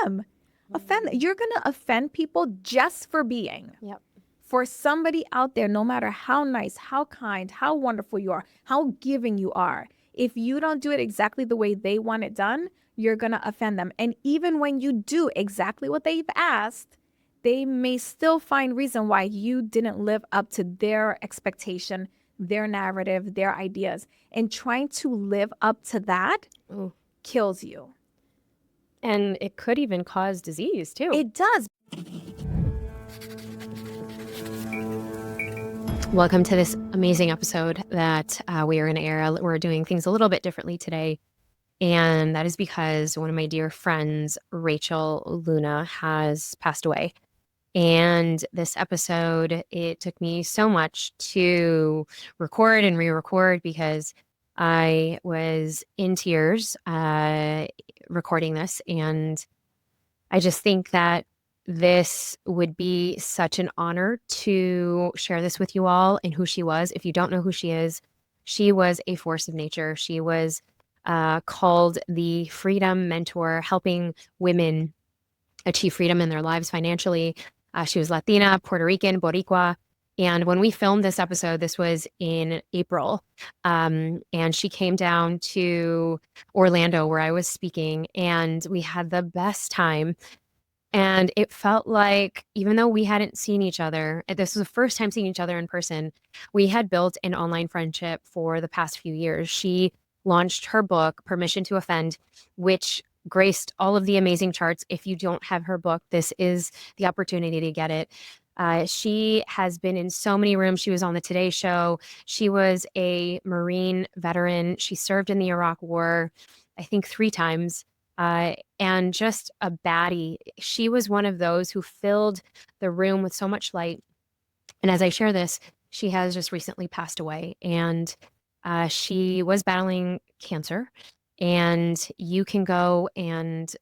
them. Offend. You're going to offend people just for being. Yep. For somebody out there, no matter how nice, how kind, how wonderful you are, how giving you are, if you don't do it exactly the way they want it done, you're going to offend them. And even when you do exactly what they've asked, they may still find reason why you didn't live up to their expectation, their narrative, their ideas. And trying to live up to that Ooh. kills you. And it could even cause disease too. It does. Welcome to this amazing episode that we are going to air. We're doing things a little bit differently today. And that is because one of my dear friends, Rachel Luna, has passed away. And this episode, it took me so much to record and re-record because I was in tears recording this. And I just think that this would be such an honor to share this with you all and who she was. If you don't know who she was a force of nature. She was called the Freedom Mentor, helping women achieve freedom in their lives financially. She was Latina, Puerto Rican, Boricua. And when we filmed this episode, this was in April, and she came down to Orlando where I was speaking, and we had the best time. And it felt like, even though we hadn't seen each other, this was the first time seeing each other in person, we had built an online friendship for the past few years. She launched her book, Permission to Offend, which graced all of the amazing charts. If you don't have her book, this is the opportunity to get it. She has been in so many rooms. She was on the Today Show. She was a Marine veteran. She served in the Iraq War, I think 3 times. And just a baddie. She was one of those who filled the room with so much light. And as I share this, she has just recently passed away, and she was battling cancer. And you can go and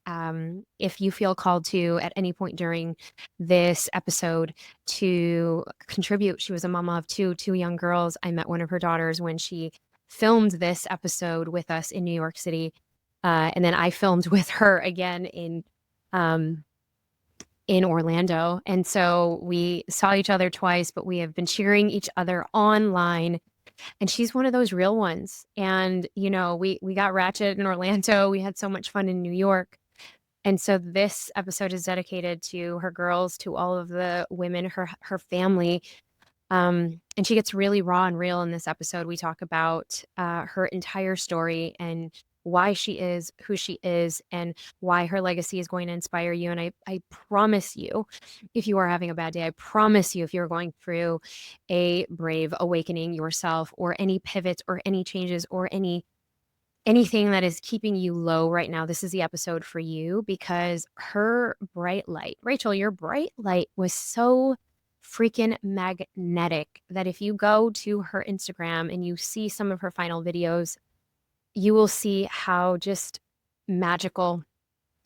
if you feel called to at any point during this episode to contribute. She was a mama of two young girls. I met one of her daughters when she filmed this episode with us in New York City. And then I filmed with her again in Orlando. And so we saw each other twice, but we have been cheering each other online. And she's one of those real ones. And, you know, we got ratchet in Orlando. We had so much fun in New York. And so this episode is dedicated to her girls, to all of the women, her family. And she gets really raw and real in this episode. We talk about her entire story and why she is who she is and why her legacy is going to inspire you. And I promise you, if you are having a bad day, I promise you, if you're going through a brave awakening yourself, or any pivots or any changes or anything that is keeping you low right now, this is the episode for you, because her bright light, Rachel, your bright light was so freaking magnetic that if you go to her Instagram and you see some of her final videos, you will see how just magical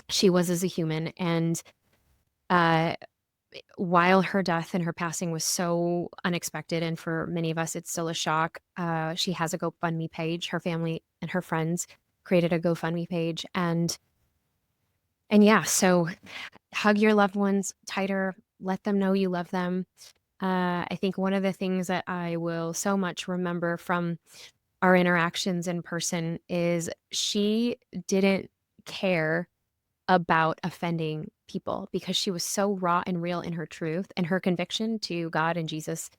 she was as a human. And while her death and her passing was so unexpected, and for many of us it's still a shock, she has a GoFundMe page. Her family and her friends created a GoFundMe page. And yeah, so hug your loved ones tighter. Let them know you love them. I think one of the things that I will so much remember from our interactions in person is she didn't care about offending people, because she was so raw and real in her truth and her conviction to God and Jesus.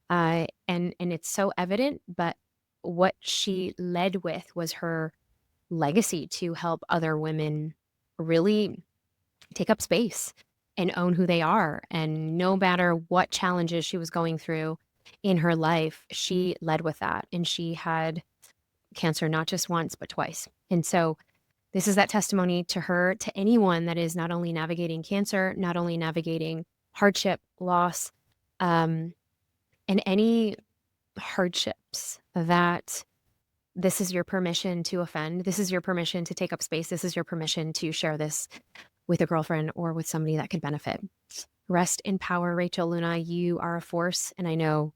And it's so evident, but what she led with was her legacy to help other women really take up space and own who they are. And no matter what challenges she was going through in her life, she led with that. And she had cancer not just once, but twice. And so this is that testimony to her, to anyone that is not only navigating cancer, not only navigating hardship, loss, and any hardships, that this is your permission to offend. This is your permission to take up space. This is your permission to share this with a girlfriend or with somebody that could benefit. Rest in power, Rachel Luna. You are a force, and I know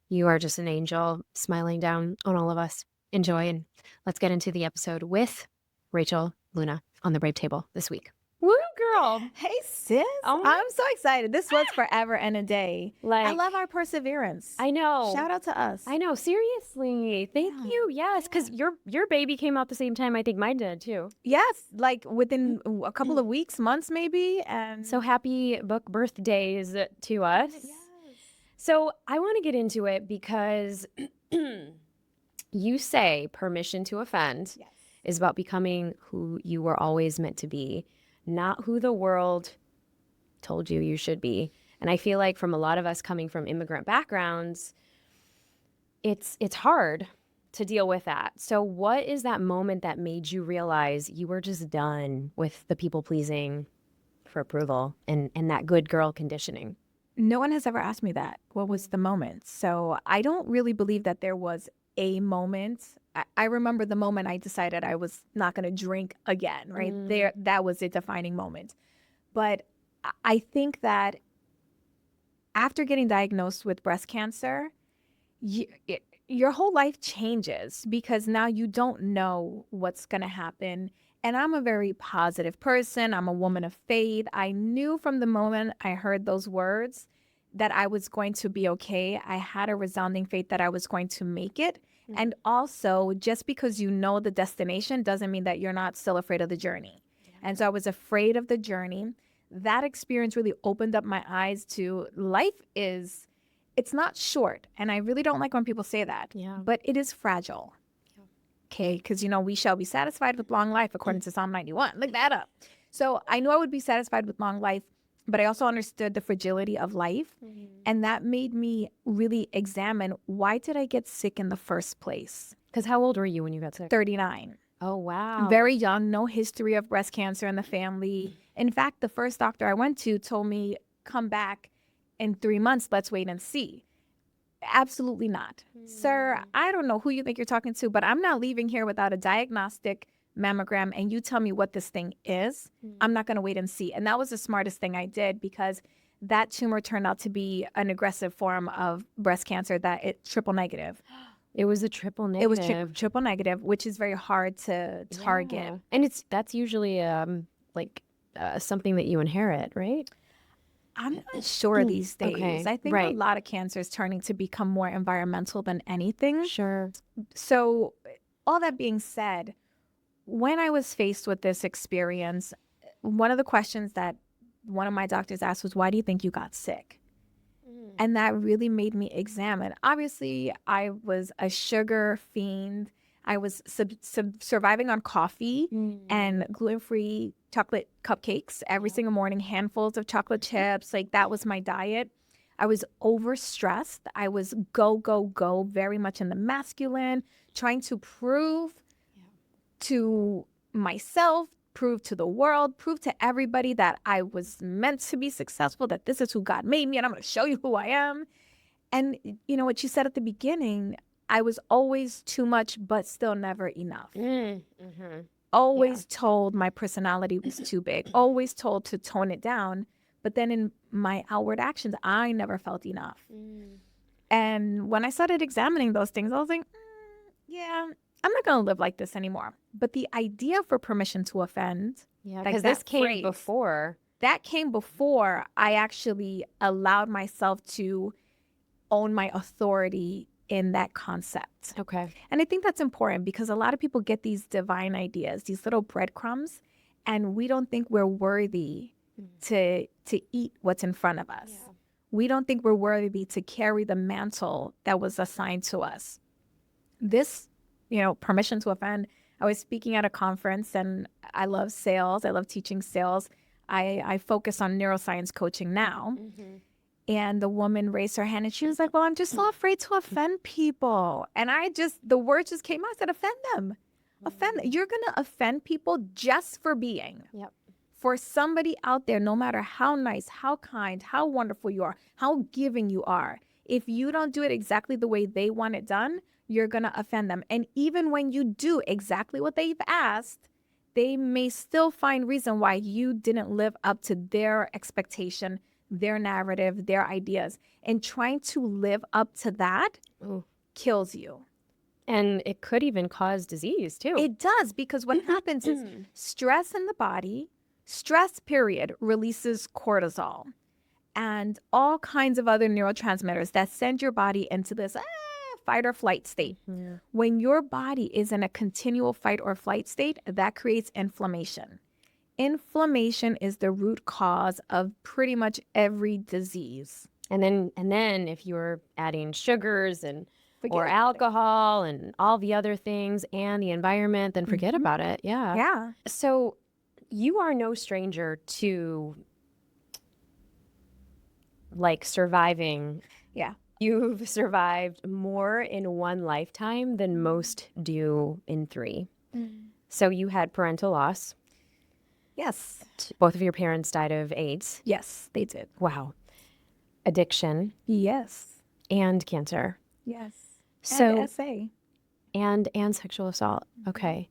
you are just an angel smiling down on all of us. Enjoy, and let's get into the episode with Rachel Luna on the Brave Table this week. Woo, girl. Hey, sis. Oh I'm so excited. This was forever and a day. I Like, love our perseverance. I know. Shout out to us. I know. Seriously. Thank Yeah. you. Yes, because your baby came out the same time I think mine did too. Yes, like within a couple of weeks, months maybe. And So happy book birthdays to us. yes. So I want to get into it because you say permission to offend Yes. is about becoming who you were always meant to be, not who the world told you should be. And I feel like from a lot of us coming from immigrant backgrounds, it's hard to deal with that. So what is that moment that made you realize you were just done with the people pleasing for approval and that good girl conditioning? No one has ever asked me that. What was the moment? So I don't really believe that there was a moment. I remember the moment I decided I was not going to drink again, right? That was a defining moment. But I think that after getting diagnosed with breast cancer, your whole life changes because now you don't know what's going to happen. And I'm a very positive person. I'm a woman of faith. I knew from the moment I heard those words that I was going to be okay. I had a resounding faith that I was going to make it. And also, just because you know the destination doesn't mean that you're not still afraid of the journey. And so I was afraid of the journey. That experience really opened up my eyes to life it's not short. And I really don't like when people say that, but it is fragile. Okay, because, we shall be satisfied with long life, according to Psalm 91. Look that up. So I knew I would be satisfied with long life, but I also understood the fragility of life. And that made me really examine, why did I get sick in the first place? Because how old were you when you got sick? 39. Oh, wow. Very young, no history of breast cancer in the family. In fact, the first doctor I went to told me, come back in 3 months, let's wait and see. Absolutely not. Sir, I don't know who you think you're talking to, but I'm not leaving here without a diagnostic mammogram and you tell me what this thing is. I'm not going to wait and see. And that was the smartest thing I did, because that tumor turned out to be an aggressive form of breast cancer triple negative. It was a triple negative. It was triple negative, which is very hard to target. And that's usually something that you inherit, right? I'm not sure these days. Okay, I think a lot of cancer is turning to become more environmental than anything. Sure. So all that being said, when I was faced with this experience, one of the questions that one of my doctors asked was, why do you think you got sick? And that really made me examine. Obviously, I was a sugar fiend. I was surviving on coffee and gluten-free chocolate cupcakes every single morning, handfuls of chocolate chips. Like, that was my diet. I was overstressed. I was go, go, go, very much in the masculine, trying to prove to myself, prove to the world, prove to everybody that I was meant to be successful, that this is who God made me, and I'm going to show you who I am. And you know what you said at the beginning, I was always too much, but still never enough. Always told my personality was too big, always told to tone it down. But then in my outward actions, I never felt enough. And when I started examining those things, I was like, yeah, I'm not going to live like this anymore. But the idea for permission to offend, because this came before. That came before I actually allowed myself to own my authority in that concept. Okay. And I think that's important, because a lot of people get these divine ideas, these little breadcrumbs, and we don't think we're worthy to eat what's in front of us. We don't think we're worthy to carry the mantle that was assigned to us. This, permission to offend, I was speaking at a conference, and I love sales. I love teaching sales. I focus on neuroscience coaching now. And the woman raised her hand and she was like, well, I'm just so afraid to offend people. And the word just came out. I said, offend them. Offend them. You're going to offend people just for being. For somebody out there, no matter how nice, how kind, how wonderful you are, how giving you are, if you don't do it exactly the way they want it done, you're going to offend them. And even when you do exactly what they've asked, they may still find reason why you didn't live up to their expectation, their narrative, their ideas. And trying to live up to that kills you. And it could even cause disease too. It does, because what happens is stress in the body Stress, period, releases cortisol and all kinds of other neurotransmitters that send your body into this fight or flight state. Yeah. When your body is in a continual fight or flight state, that creates inflammation. Inflammation is the root cause of pretty much every disease. And then if you're adding sugars and or Forget about it. alcohol and all the other things and the environment, then forget Mhm. about it. Yeah. Yeah. So you are no stranger to like surviving. Yeah. You've survived more in one lifetime than most do in 3. So you had parental loss. Yes. Both of your parents died of AIDS. Yes, they did. Wow. Addiction Yes. and cancer. Yes. So And SA. and sexual assault. Okay.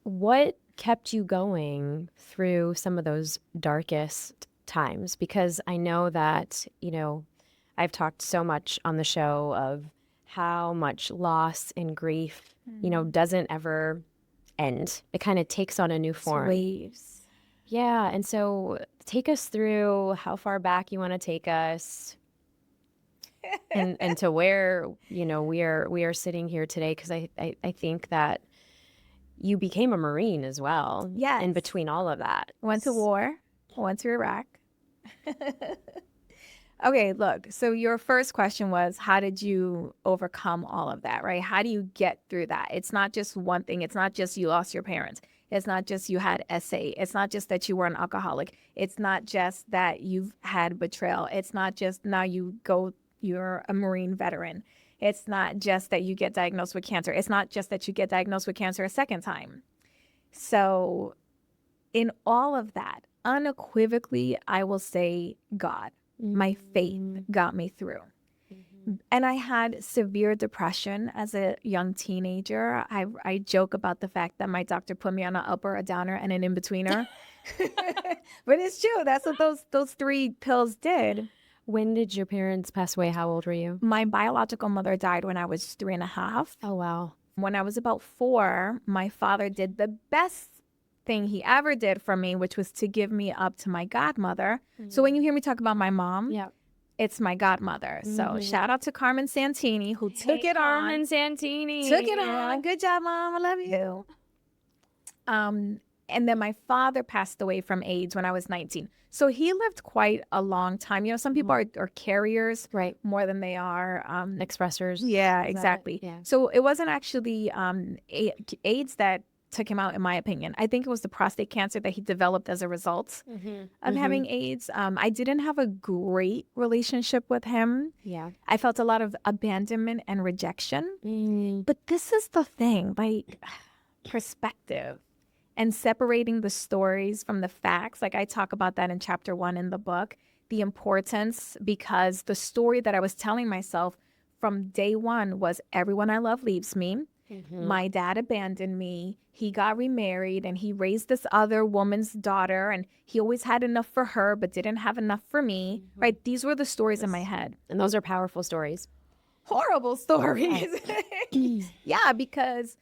What kept you going through some of those darkest times? Because I know that, I've talked so much on the show of how much loss and grief, doesn't ever end. It kind of takes on a new form. Waves. Yeah. And so take us through how far back you want to take us and to where, we are sitting here today. Because I think that you became a Marine as well. Yes. In between all of that. Went to war. Went to Iraq. Okay, look. So your first question was, how did you overcome all of that, right? How do you get through that? It's not just one thing. It's not just you lost your parents. It's not just you had SA. It's not just that you were an alcoholic. It's not just that you've had betrayal. It's not just now you're a Marine veteran. It's not just that you get diagnosed with cancer. It's not just that you get diagnosed with cancer a second time. So in all of that, unequivocally, I will say God. My faith got me through. And I had severe depression as a young teenager. I joke about the fact that my doctor put me on an upper, a downer, and an in-betweener. But it's true. That's what those 3 pills did. When did your parents pass away? How old were you? My biological mother died when I was 3.5. Oh, wow. When I was about 4, my father did the best thing he ever did for me, which was to give me up to my godmother. So when you hear me talk about my mom, Yeah. it's my godmother. So shout out to Carmen Santini, who took it Carmen on. Santini. Took it on. Good job, Mom. I love you. And then my father passed away from AIDS when I was 19. So he lived quite a long time. Some people are carriers Right. more than they are Expressors. Yeah, Is that it? exactly. Yeah. So it wasn't actually AIDS that took him out, in my opinion. I think it was the prostate cancer that he developed as a result of having AIDS. I didn't have a great relationship with him. Yeah. I felt a lot of abandonment and rejection. But this is the thing, like perspective and separating the stories from the facts. Like I talk about that in chapter 1 in the book, the importance, because the story that I was telling myself from day one was everyone I love leaves me. My dad abandoned me. He got remarried and he raised this other woman's daughter, and he always had enough for her but didn't have enough for me. Right? These were the stories in my head. And those are powerful stories. Horrible stories. Yeah, because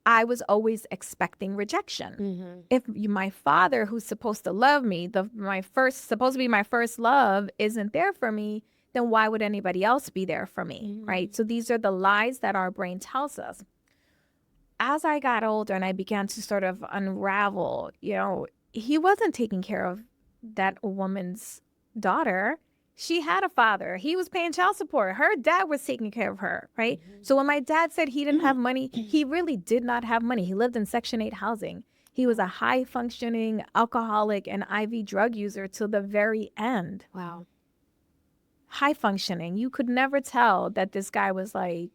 I was always expecting rejection. If my father, who's supposed to love me, supposed to be my first love, isn't there for me, then why would anybody else be there for me, right? So these are the lies that our brain tells us. As I got older and I began to sort of unravel, he wasn't taking care of that woman's daughter. She had a father. He was paying child support. Her dad was taking care of her, right? So when my dad said he didn't have money, he really did not have money. He lived in Section 8 housing. He was a high-functioning alcoholic and IV drug user till the very end. Wow. High functioning. You could never tell that this guy was like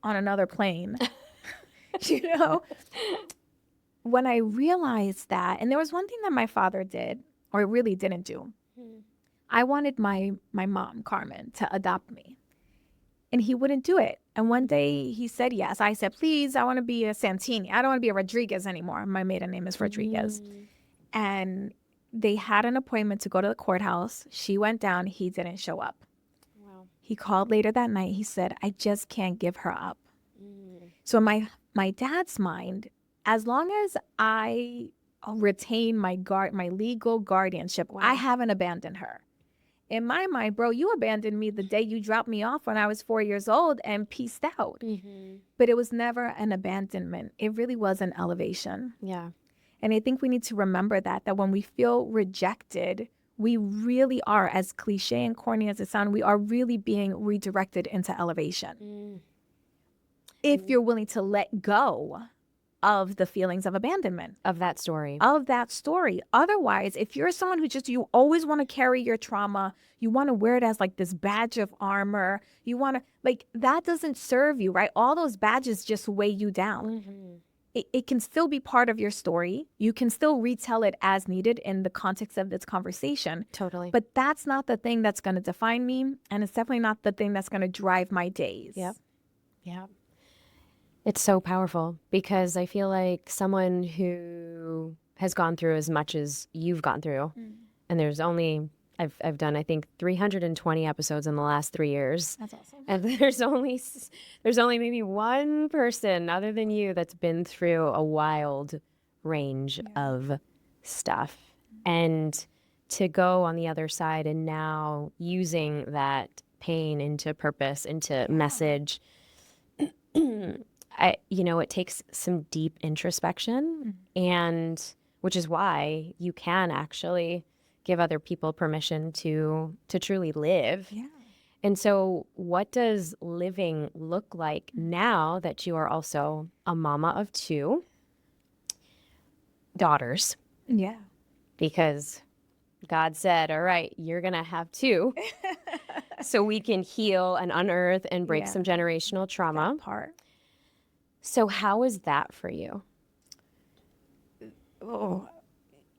on another plane. When I realized that, and there was one thing that my father did, or really didn't do. I wanted my mom, Carmen, to adopt me. And he wouldn't do it. And one day he said yes. I said, please, I want to be a Santini. I don't want to be a Rodriguez anymore. My maiden name is Rodriguez. And they had an appointment to go to the courthouse. She went down. He didn't show up. Wow. He called later that night. He said, I just can't give her up. So in my dad's mind, as long as I retain my legal guardianship, I haven't abandoned her. In my mind, bro, you abandoned me the day you dropped me off when I was 4 years old and peaced out. But it was never an abandonment. It really was an elevation. Yeah. And I think we need to remember that when we feel rejected, we really are, as cliche and corny as it sounds, we are really being redirected into elevation. If you're willing to let go of the feelings of abandonment. Of that story. Otherwise, if you're someone who you always want to carry your trauma, you want to wear it as like this badge of armor, you want to, like, that doesn't serve you, right? All those badges just weigh you down. It can still be part of your story. You can still retell it as needed in the context of this conversation. Totally. But that's not the thing that's going to define me. And it's definitely not the thing that's going to drive my days. Yep. Yeah. It's so powerful because I feel like someone who has gone through as much as you've gone through, and there's only, I've done, I think, 320 episodes in the last 3 years. That's awesome. And there's only maybe one person other than you that's been through a wild range of stuff. And to go on the other side and now using that pain into purpose, into message, it takes some deep introspection, and which is why you can actually give other people permission to truly live. Yeah. And so what does living look like now that you are also a mama of 2 daughters? Yeah. Because God said, all right, you're going to have 2 so we can heal and unearth and break some generational trauma. That part. So how is that for you? Oh,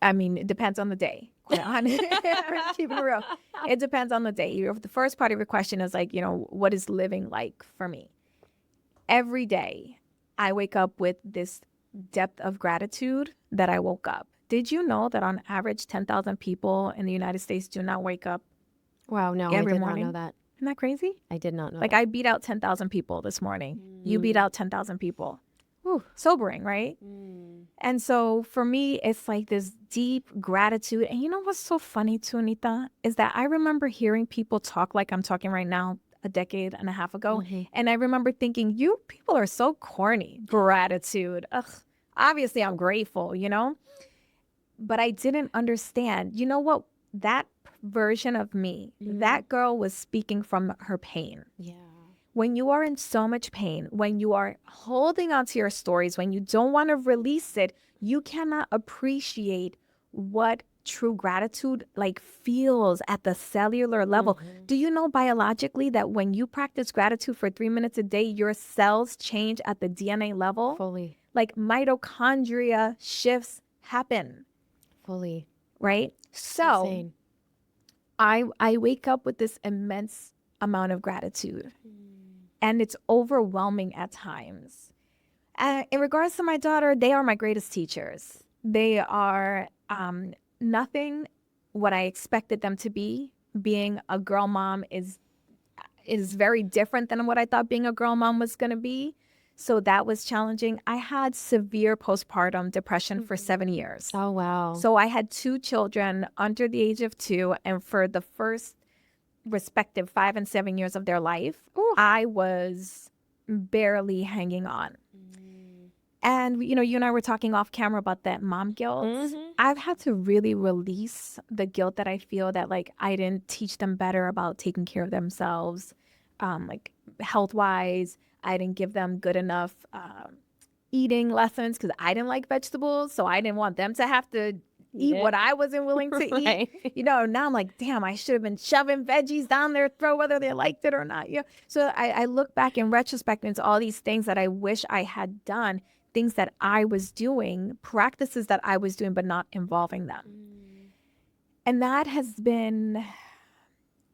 I mean, it depends on the day. Keeping it real. It depends on the day. The first part of your question is like, what is living like for me? Every day, I wake up with this depth of gratitude that I woke up. Did you know that on average, 10,000 people in the United States do not wake up? Wow, no, every I did morning? not know that. Isn't that crazy? I did not know Like, that. I beat out 10,000 people this morning. You beat out 10,000 people. Whew, sobering, right? And so for me, it's like this deep gratitude. And you know what's so funny too, Neeta, is that I remember hearing people talk like I'm talking right now a decade and a half ago. And I remember thinking, you people are so corny. Gratitude. Ugh. Obviously, I'm grateful, But I didn't understand. You know what? That version of me, that girl was speaking from her pain. Yeah. When you are in so much pain, when you are holding on to your stories, when you don't want to release it, you cannot appreciate what true gratitude feels at the cellular level. Do you know biologically that when you practice gratitude for 3 minutes a day, your cells change at the DNA level? Fully. Like mitochondria shifts happen. Fully. Right? So insane. I wake up with this immense amount of gratitude. And it's overwhelming at times. In regards to my daughter, they are my greatest teachers. They are nothing what I expected them to be. Being a girl mom is very different than what I thought being a girl mom was going to be. So that was challenging. I had severe postpartum depression for 7 years. Oh, wow. So I had 2 children under the age of 2, and for the first respective 5 and 7 years of their life, I was barely hanging on. And, you and I were talking off camera about that mom guilt. I've had to really release the guilt that I feel that, I didn't teach them better about taking care of themselves, health-wise. I didn't give them good enough eating lessons because I didn't like vegetables. So I didn't want them to have to eat what I wasn't willing to eat. Now I'm like, damn, I should have been shoving veggies down their throat, whether they liked it or not. So I look back in retrospect into all these things that I wish I had done, things that I was doing, practices that I was doing, but not involving them. And that has been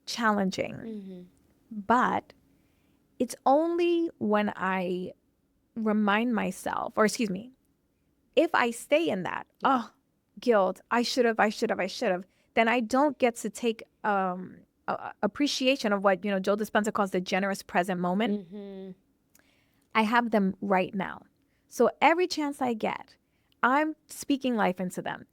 challenging. But it's only when I remind myself, if I stay in that, guilt, I should have, then I don't get to take appreciation of what, Joe Dispenza calls the generous present moment. I have them right now. So every chance I get, I'm speaking life into them.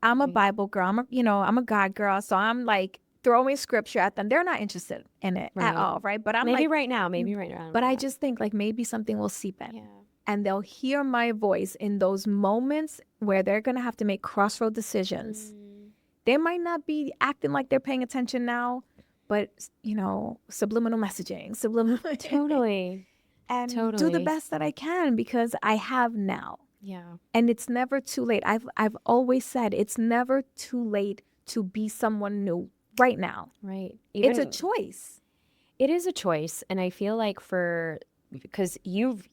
I'm a Right. Bible girl. I'm a God girl. So I'm like throwing scripture at them. They're not interested in it at Right. all, right? But I'm Maybe like, right now. Maybe right now. but I Yeah. just think like maybe something will seep in Yeah. and they'll hear my voice in those moments where they're going to have to make crossroad decisions. They might not be acting like they're paying attention now, but subliminal messaging, subliminal Totally. and do the Totally. best that I can because I have now. Yeah. And it's never too late. I've always said it's never too late to be someone new right now. Right. It's a Even choice. it is a choice, and I feel like because you've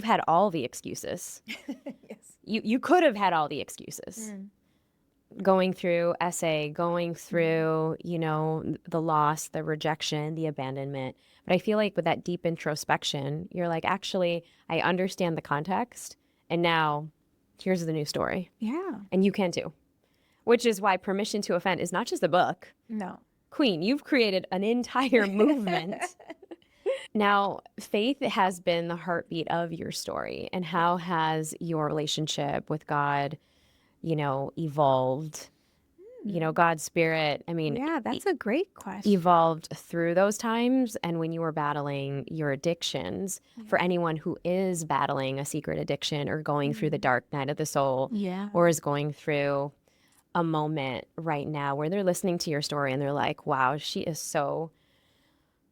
had all the excuses. Yes. You could have had all the excuses. Going through essay, going through, the loss, the rejection, the abandonment. But I feel like with that deep introspection, you're like, actually, I understand the context. And now here's the new story. Yeah. And you can too. Which is why Permission to Offend is not just a book. No. Queen, you've created an entire movement. Now, faith has been the heartbeat of your story. And how has your relationship with God evolved, God's spirit, Yeah, that's a great question. evolved through those times and when you were battling your addictions. For anyone who is battling a secret addiction or going through the dark night of the soul Yeah. or is going through a moment right now where they're listening to your story and they're like, wow, she is so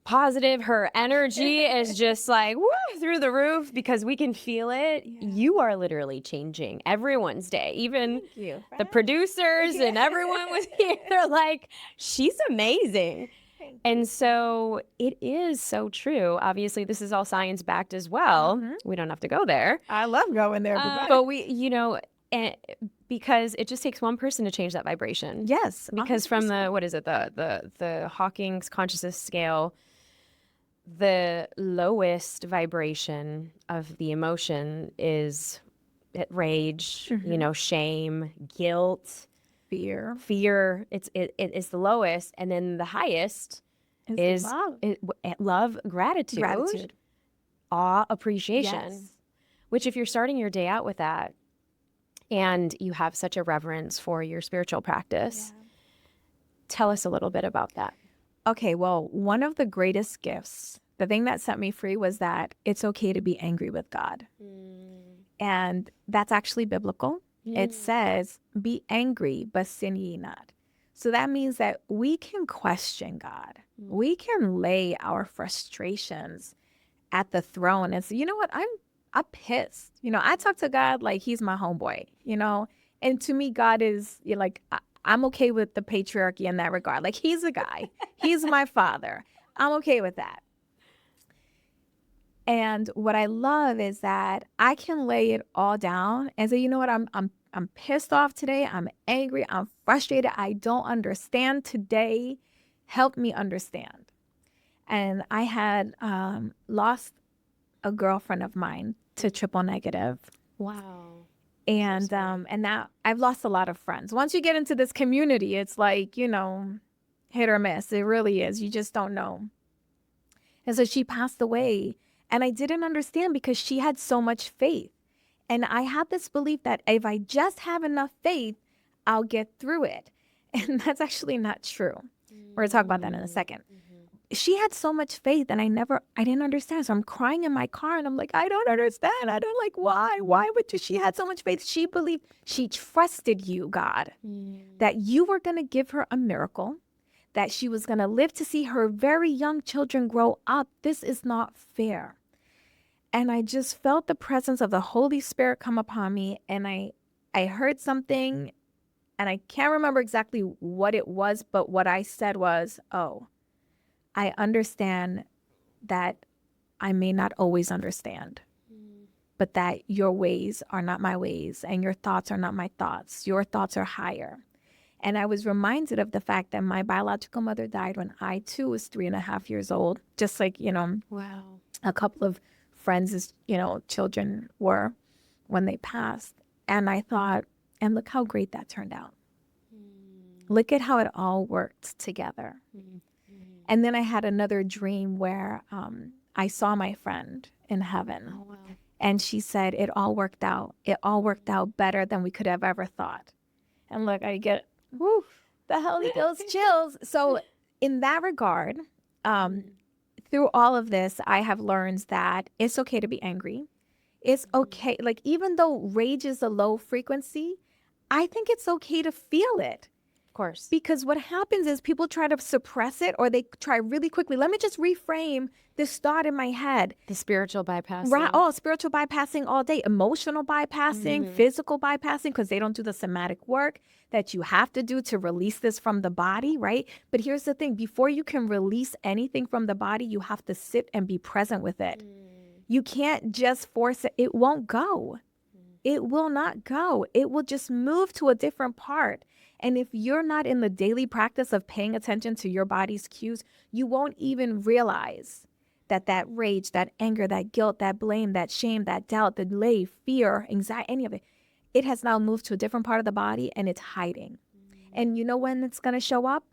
positive. Her energy is just like woo, through the roof because we can feel it. You are literally changing everyone's day. Even you. the producers and everyone was here. They're like, she's amazing. And so it is so true. Obviously, this is all science backed as well. We don't have to go there. I love going there. But because it just takes one person to change that vibration. Yes. Because from the Hawking's consciousness scale, the lowest vibration of the emotion is rage, shame, guilt, fear. It is the lowest, and then the highest is love, gratitude, awe, appreciation. Yes. Which, if you're starting your day out with that, and you have such a reverence for your spiritual practice, tell us a little bit about that. Okay, well, one of the greatest gifts, the thing that set me free was that it's okay to be angry with God. And that's actually biblical. It says, be angry, but sin ye not. So that means that we can question God. We can lay our frustrations at the throne and say, you know what, I'm pissed. I talk to God like he's my homeboy, and to me, God is like, I'm okay with the patriarchy in that regard. Like he's a guy, he's my father. I'm okay with that. And what I love is that I can lay it all down and say, you know what, I'm pissed off today. I'm angry. I'm frustrated. I don't understand today. Help me understand. And I had lost a girlfriend of mine to triple negative. Wow. And now I've lost a lot of friends. Once you get into this community, it's like, hit or miss. It really is. You just don't know. And so she passed away. And I didn't understand because she had so much faith. And I had this belief that if I just have enough faith, I'll get through it. And that's actually not true. We're going to talk about that in a second. She had so much faith and I didn't understand. So I'm crying in my car and I'm like, I don't understand. I don't like why. Why would you? She had so much faith. She believed, she trusted you, God, that you were going to give her a miracle, that she was going to live to see her very young children grow up. This is not fair. And I just felt the presence of the Holy Spirit come upon me. And I heard something and I can't remember exactly what it was, but what I said was, oh, I understand that I may not always understand, but that your ways are not my ways and your thoughts are not my thoughts. Your thoughts are higher. And I was reminded of the fact that my biological mother died when I too was 3.5 years old, just like, Wow. a couple of friends' children were when they passed. And I thought, and look how great that turned out. Look at how it all worked together. And then I had another dream where I saw my friend in heaven. Oh, wow. And she said, it all worked out. It all worked out better than we could have ever thought. And look, I get whew, the Holy Ghost chills. So in that regard, through all of this, I have learned that it's okay to be angry. It's okay. Like, even though rage is a low frequency, I think it's okay to feel it. Of course. Because what happens is people try to suppress it, or they try really quickly. Let me just reframe this thought in my head. The spiritual bypassing. Right. Oh, spiritual bypassing all day, emotional bypassing, physical bypassing, because they don't do the somatic work that you have to do to release this from the body, right? But here's the thing. Before you can release anything from the body, you have to sit and be present with it. You can't just force it. It won't go. It will not go. It will just move to a different part. And if you're not in the daily practice of paying attention to your body's cues, you won't even realize that rage, that anger, that guilt, that blame, that shame, that doubt, the delay, fear, anxiety, any of it, it has now moved to a different part of the body and it's hiding. And you know when it's going to show up?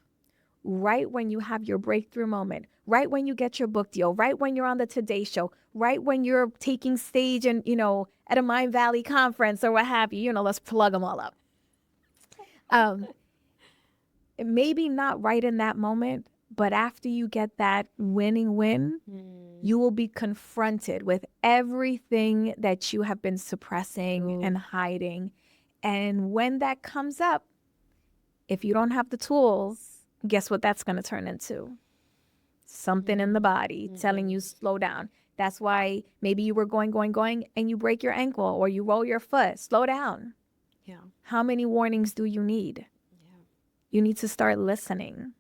Right when you have your breakthrough moment, right when you get your book deal, right when you're on the Today Show, right when you're taking stage and, at a Mind Valley conference or what have you, let's plug them all up. Maybe not right in that moment, but after you get that winning win, you will be confronted with everything that you have been suppressing and hiding. And when that comes up, if you don't have the tools, guess what that's going to turn into? Something in the body telling you slow down. That's why maybe you were going, and you break your ankle or you roll your foot. Slow down. Yeah. How many warnings do you need? Yeah. You need to start listening.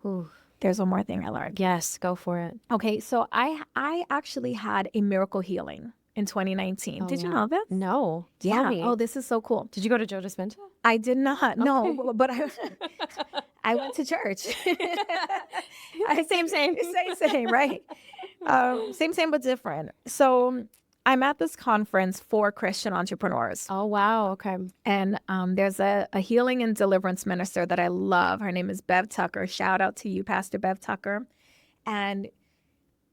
Ooh. There's one more thing I learned. Yes, go for it. Okay, so I actually had a miracle healing in 2019. Did you know this? No. Yeah. Tell me. Oh, this is so cool. Did you go to Joe Dispenza? I did not. No, but I went to church. Same, right? Same, but different. So I'm at this conference for Christian entrepreneurs. Oh, wow. Okay. And there's a healing and deliverance minister that I love. Her name is Bev Tucker. Shout out to you, Pastor Bev Tucker. And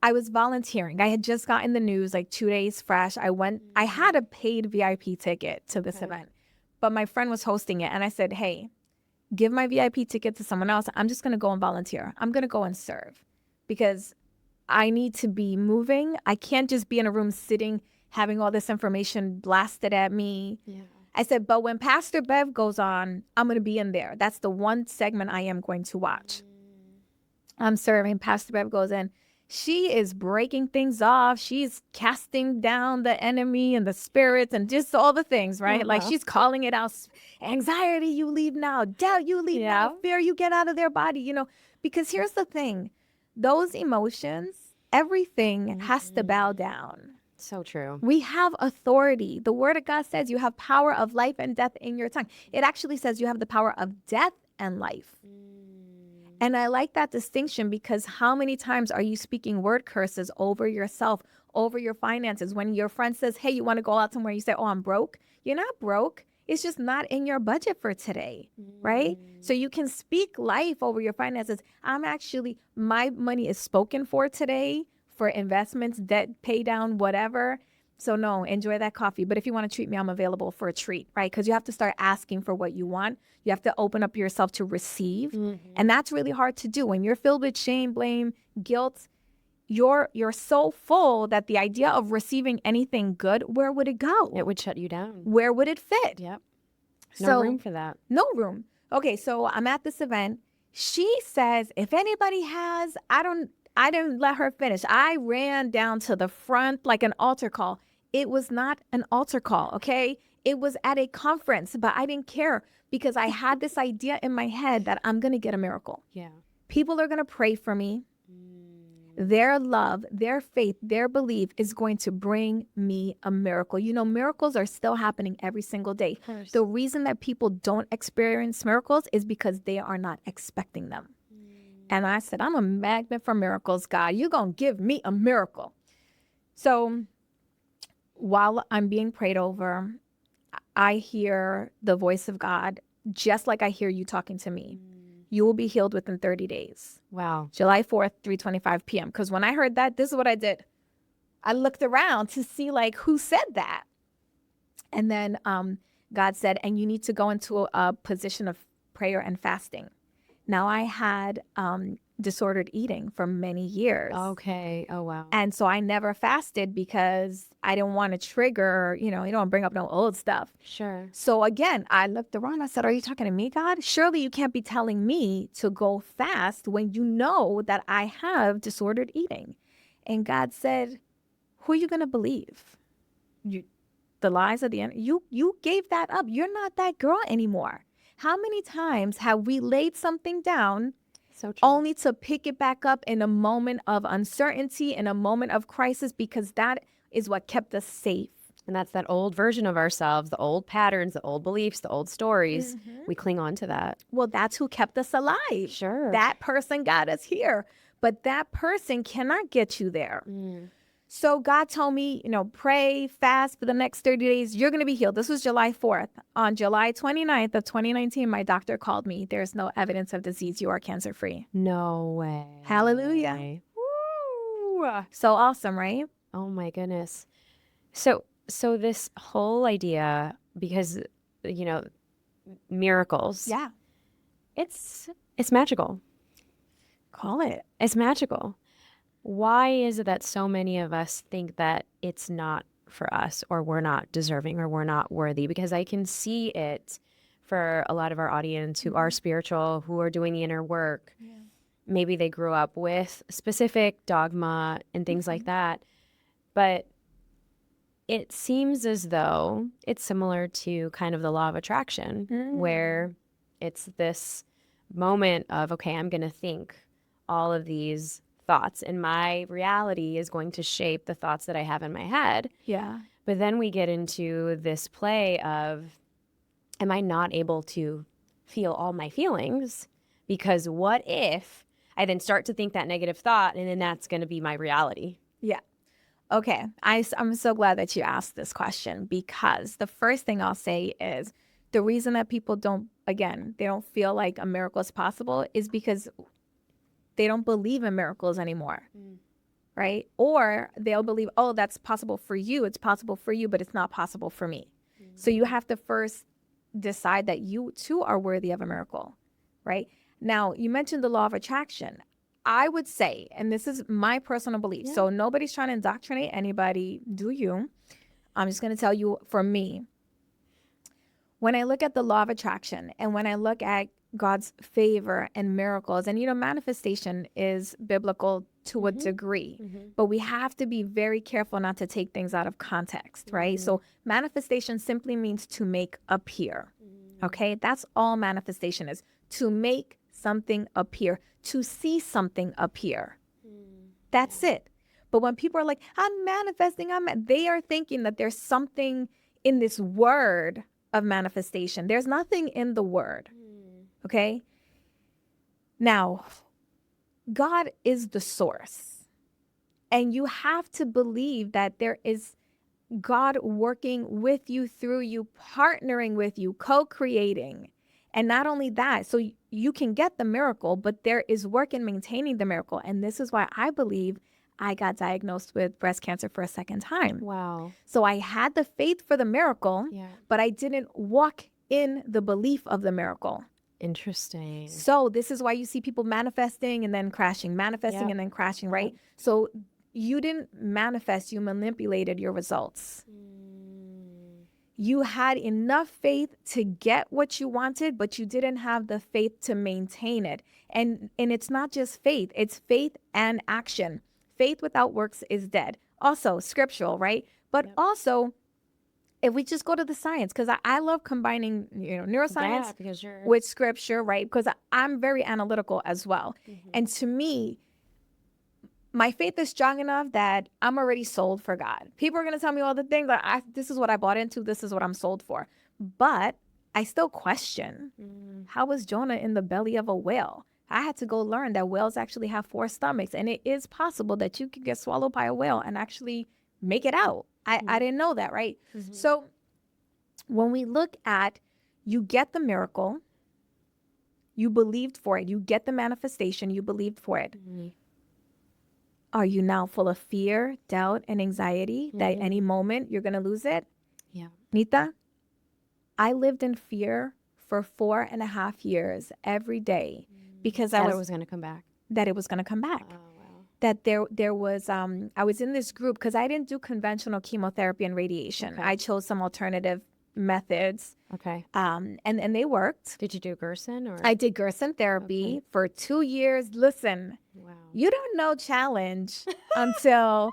I was volunteering. I had just gotten the news like 2 days fresh. I had a paid VIP ticket to this event, but my friend was hosting it. And I said, hey, give my VIP ticket to someone else. I'm just going to go and volunteer. I'm going to go and serve because I need to be moving. I can't just be in a room sitting, having all this information blasted at me. Yeah. I said, but when Pastor Bev goes on, I'm going to be in there. That's the one segment I am going to watch. I'm serving. Pastor Bev goes in. She is breaking things off. She's casting down the enemy and the spirits and just all the things, right? Like she's calling it out. Anxiety, you leave now. Doubt, you leave now. Fear, you get out of their body, because here's the thing. Those emotions, everything has to bow down. So true. We have authority. The word of God says you have power of life and death in your tongue. It actually says you have the power of death and life. And I like that distinction because how many times are you speaking word curses over yourself, over your finances? When your friend says, hey, you want to go out somewhere, you say, oh, I'm broke. You're not broke. It's just not in your budget for today, right? So you can speak life over your finances. My money is spoken for today for investments, debt, pay down, whatever. So no, enjoy that coffee. But if you want to treat me, I'm available for a treat, right? Because you have to start asking for what you want. You have to open up yourself to receive. And that's really hard to do. When you're filled with shame, blame, guilt, you're so full that the idea of receiving anything good, where would it go? It would shut you down. Where would it fit? Yep. No room for that. No room. Okay, so I'm at this event. She says, if anybody has, I didn't let her finish. I ran down to the front like an altar call. It was not an altar call, okay? It was at a conference, but I didn't care because I had this idea in my head that I'm going to get a miracle. Yeah. People are going to pray for me. Their love, their faith, their belief is going to bring me a miracle. Miracles are still happening every single day. The reason that people don't experience miracles is because they are not expecting them. And I said, I'm a magnet for miracles, God. You're going to give me a miracle. So while I'm being prayed over, I hear the voice of God, just like I hear you talking to me. You will be healed within 30 days. Wow. July 4th, 3:25 p.m. Because when I heard that, this is what I did. I looked around to see like who said that. And then God said, and you need to go into a position of prayer and fasting. Now I had disordered eating for many years. Okay. Oh, wow. And so I never fasted because I didn't want to trigger, you don't bring up no old stuff. Sure. So again, I looked around. I said, are you talking to me, God? Surely you can't be telling me to go fast when you know that I have disordered eating. And God said, who are you going to believe? The lies of the enemy. You gave that up. You're not that girl anymore. How many times have we laid something down So true. only to pick it back up in a moment of uncertainty, in a moment of crisis, because that is what kept us safe. And that's that old version of ourselves, the old patterns, the old beliefs, the old stories. We cling on to that. Well, that's who kept us alive. Sure. That person got us here, but that person cannot get you there. So God told me, pray, fast for the next 30 days. You're going to be healed. This was July 4th. On July 29th of 2019, my doctor called me. There's no evidence of disease. You are cancer free. No way. Hallelujah. Woo. So awesome, right? Oh my goodness. So this whole idea, because, miracles. Yeah. It's magical. Call it. It's magical. Why is it that so many of us think that it's not for us, or we're not deserving, or we're not worthy? Because I can see it for a lot of our audience who are spiritual, who are doing the inner work. Yeah. Maybe they grew up with specific dogma and things like that. But it seems as though it's similar to kind of the law of attraction, where it's this moment of, okay, I'm going to think all of these thoughts, and my reality is going to shape the thoughts that I have in my head. Yeah. But then we get into this play of, am I not able to feel all my feelings? Because what if I then start to think that negative thought, and then that's going to be my reality? Yeah. Okay. I'm so glad that you asked this question, because the first thing I'll say is the reason that people they don't feel like a miracle is possible is because they don't believe in miracles anymore, right? Or they'll believe, oh, that's possible for you. It's possible for you, but it's not possible for me. So you have to first decide that you too are worthy of a miracle, right? Now, you mentioned the law of attraction. I would say, and this is my personal belief, so nobody's trying to indoctrinate anybody, do you? I'm just going to tell you, for me, when I look at the law of attraction and when I look at God's favor and miracles, and manifestation is biblical to a degree, but we have to be very careful not to take things out of context, right? So manifestation simply means to make appear. Okay, that's all manifestation is, to make something appear, to see something appear. That's it. But when people are like, I'm manifesting, they are thinking that there's something in this word of manifestation. There's nothing in the word. Okay. Now, God is the source, and you have to believe that there is God working with you, through you, partnering with you, co-creating. And not only that, so you can get the miracle, but there is work in maintaining the miracle. And this is why I believe I got diagnosed with breast cancer for a second time. Wow. So I had the faith for the miracle, but I didn't walk in the belief of the miracle. Interesting. So this is why you see people manifesting and then crashing, manifesting and then crashing, right? So you didn't manifest, you manipulated your results. You had enough faith to get what you wanted, but you didn't have the faith to maintain it. And it's not just faith, it's faith and action. Faith without works is dead. Also scriptural, right? But also, if we just go to the science, because I love combining, neuroscience with scripture, right? Because I'm very analytical as well. And to me, my faith is strong enough that I'm already sold for God. People are going to tell me all the things that this is what I bought into. This is what I'm sold for. But I still question, how was Jonah in the belly of a whale? I had to go learn that whales actually have 4 stomachs, and it is possible that you could get swallowed by a whale and actually make it out. I didn't know that, right? So when we look at, you get the miracle, you believed for it, you get the manifestation, you believed for it. Are you now full of fear, doubt, and anxiety that any moment you're going to lose it? Yeah. Neeta, I lived in fear for 4.5 years every day because That it was going to come back. that it was going to come back. Oh, wow. That there was I was in this group because I didn't do conventional chemotherapy and radiation. Okay. I chose some alternative methods. Okay. And they worked. Did you do Gerson or? I did Gerson therapy for 2 years. Listen, Wow. you don't know challenge until